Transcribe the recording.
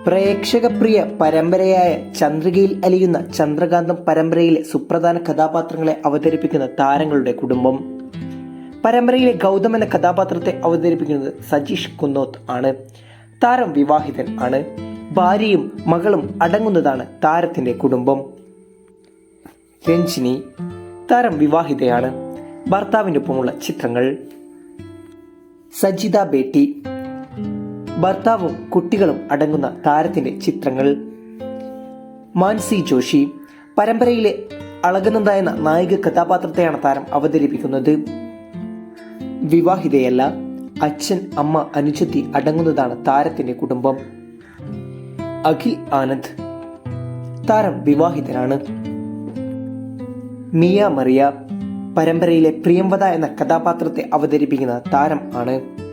പ്രേക്ഷകപ്രിയ പരമ്പരയായ ചന്ദ്രികയിൽ അലിയുന്ന ചന്ദ്രകാന്തം പരമ്പരയിലെ സുപ്രധാന കഥാപാത്രങ്ങളെ അവതരിപ്പിക്കുന്ന താരങ്ങളുടെ കുടുംബം. പരമ്പരയിലെ ഗൗതം എന്ന കഥാപാത്രത്തെ അവതരിപ്പിക്കുന്നത് സജീഷ് കുന്നോത്ത് ആണ്. താരം വിവാഹിതൻ ആണ്. ഭാര്യയും മകളും അടങ്ങുന്നതാണ് താരത്തിന്റെ കുടുംബം. രഞ്ജിനി താരം വിവാഹിതയാണ്. ഭർത്താവിൻ്റെ ഒപ്പമുള്ള ചിത്രങ്ങൾ. സജിത ബേട്ടി ഭർത്താവും കുട്ടികളും അടങ്ങുന്ന താരത്തിന്റെ ചിത്രങ്ങൾ. മാൻസി ജോഷി പരമ്പരയിലെ അളകനന്ദ എന്ന നായിക കഥാപാത്രത്തെയാണ് താരം അവതരിപ്പിക്കുന്നത്. വിവാഹിതയല്ല. അച്ഛൻ, അമ്മ, അനുജത്തി അടങ്ങുന്നതാണ് താരത്തിന്റെ കുടുംബം. അഖിൽ ആനന്ദ് താരം വിവാഹിതനാണ്. മിയ മറിയ പരമ്പരയിലെ പ്രിയംവദ എന്ന കഥാപാത്രത്തെ അവതരിപ്പിക്കുന്ന താരം ആണ്.